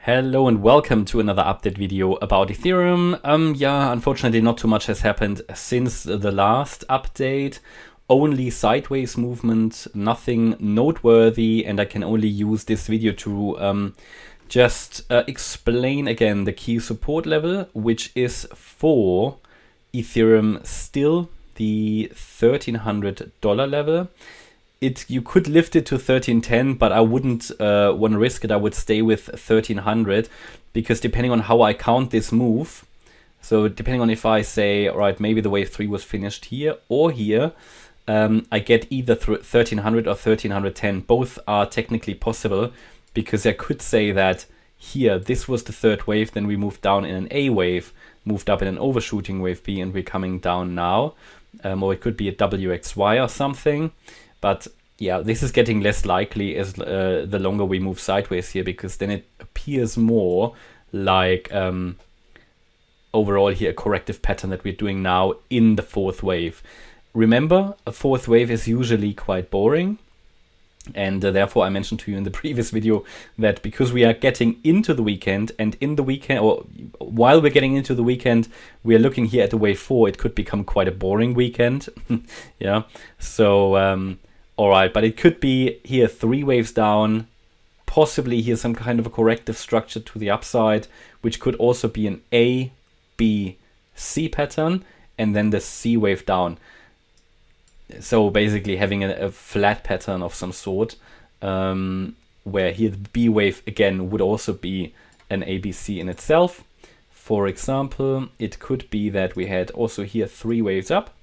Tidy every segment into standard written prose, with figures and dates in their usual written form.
Hello and welcome to another update video about Ethereum. Unfortunately not too much has happened since the last update. Only sideways movement, nothing noteworthy, and I can only use this video to just explain again the key support level, which is for Ethereum still the $1,300 level. You could lift it to 1310, but I wouldn't want to risk it. I would stay with 1300 because depending on how I count this move, so depending on if I say, all right, maybe the wave 3 was finished here or here, I get either 1300 or 1310. Both are technically possible because I could say that here, this was the third wave, then we moved down in an A wave, moved up in an overshooting wave B, and we're coming down now. Or it could be a WXY or something. But yeah, this is getting less likely as the longer we move sideways here, because then it appears more like overall here a corrective pattern that we're doing now in the fourth wave. Remember, a fourth wave is usually quite boring. And therefore I mentioned to you in the previous video that because we are getting into the weekend, and in the weekend, or while we're getting into the weekend, we are looking here at the wave 4, it could become quite a boring weekend. Yeah, so all right, but it could be here 3 waves down, possibly here some kind of a corrective structure to the upside, which could also be an A, B, C pattern, and then the C wave down. So basically having a flat pattern of some sort, where here the B wave again would also be an ABC in itself. For example, it could be that we had also here 3 waves up,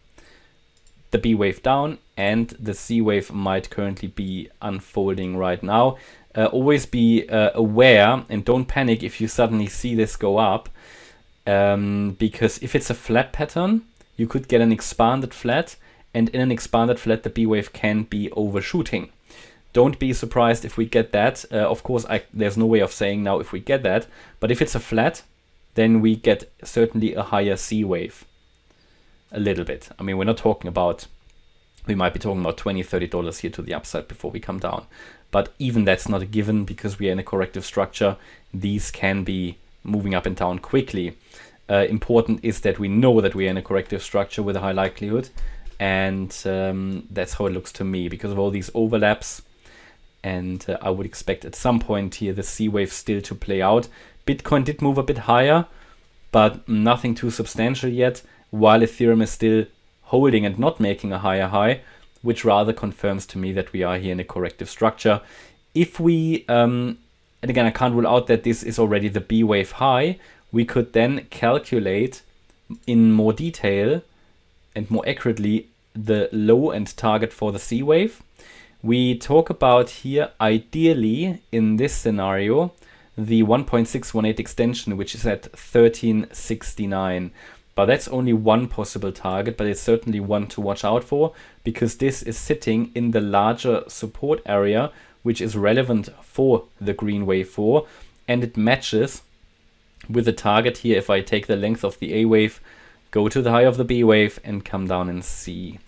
the B wave down, and the C wave might currently be unfolding right now. Always be aware and don't panic if you suddenly see this go up, because if it's a flat pattern, you could get an expanded flat, and in an expanded flat, the B wave can be overshooting. Don't be surprised if we get that. Of course, there's no way of saying now if we get that, but if it's a flat, then we get certainly a higher C wave. A little bit. I mean, we're not talking about, we might be talking about $20, $30 here to the upside before we come down. But even that's not a given because we are in a corrective structure. These can be moving up and down quickly. Important is that we know that we are in a corrective structure with a high likelihood. And that's how it looks to me because of all these overlaps. And I would expect at some point here the C wave still to play out. Bitcoin did move a bit higher, but nothing too substantial yet, while Ethereum is still holding and not making a higher high, which rather confirms to me that we are here in a corrective structure. If we, and again, I can't rule out that this is already the B wave high, we could then calculate in more detail and more accurately the low and target for the C wave. We talk about here, ideally, in this scenario, the 1.618 extension, which is at 1369. But that's only one possible target, but it's certainly one to watch out for because this is sitting in the larger support area, which is relevant for the green wave 4, and it matches with the target here. If I take the length of the A wave, go to the high of the B wave and come down in C.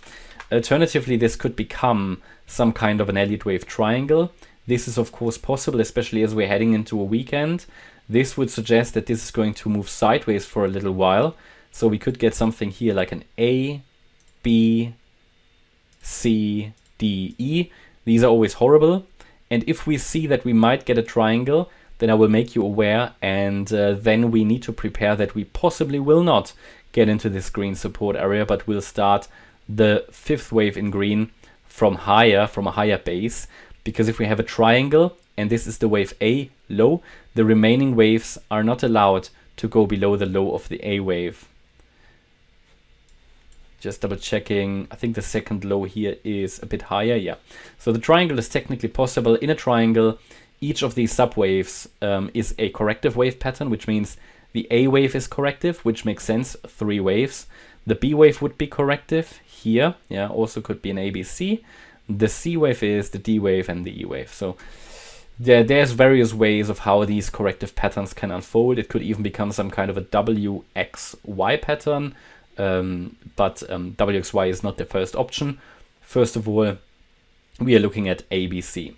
Alternatively, this could become some kind of an Elliott wave triangle. This is of course possible, especially as we're heading into a weekend. This would suggest that this is going to move sideways for a little while. So we could get something here like an A, B, C, D, E. These are always horrible. And if we see that we might get a triangle, then I will make you aware. And then we need to prepare that we possibly will not get into this green support area, but we'll start the 5th wave in green from a higher base. Because if we have a triangle, and this is the wave A low, the remaining waves are not allowed to go below the low of the A wave. Just double checking. I think the second low here is a bit higher. Yeah. So the triangle is technically possible. In a triangle, each of these subwaves is a corrective wave pattern, which means the A wave is corrective, which makes sense. 3 waves. The B wave would be corrective here. Yeah. Also could be an ABC. The C wave is the D wave and the E wave. So there's various ways of how these corrective patterns can unfold. It could even become some kind of a WXY pattern. But WXY is not the first option. First of all, we are looking at ABC.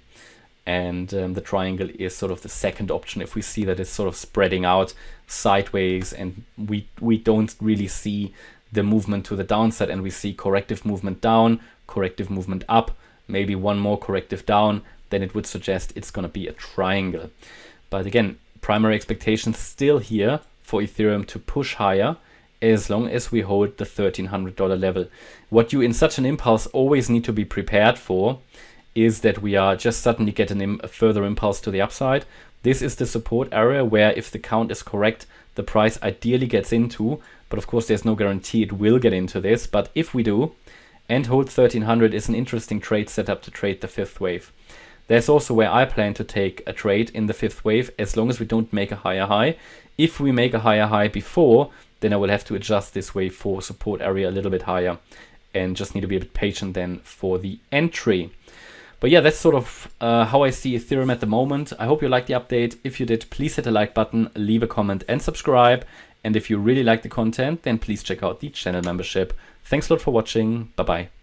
And the triangle is sort of the second option if we see that it's sort of spreading out sideways and we don't really see the movement to the downside, and we see corrective movement down, corrective movement up, maybe one more corrective down, then it would suggest it's going to be a triangle. But again, primary expectations still here for Ethereum to push higher as long as we hold the $1,300 level. What you in such an impulse always need to be prepared for is that we are just suddenly getting a further impulse to the upside. This is the support area where if the count is correct, the price ideally gets into, but of course there's no guarantee it will get into this. But if we do, and hold 1300 is an interesting trade setup to trade the fifth wave. That's also where I plan to take a trade in the fifth wave, as long as we don't make a higher high. If we make a higher high before, then I will have to adjust this wave for support area a little bit higher and just need to be a bit patient then for the entry. But yeah, that's sort of how I see Ethereum at the moment. I hope you liked the update. If you did, please hit the like button, leave a comment and subscribe. And if you really like the content, then please check out the channel membership. Thanks a lot for watching. Bye-bye.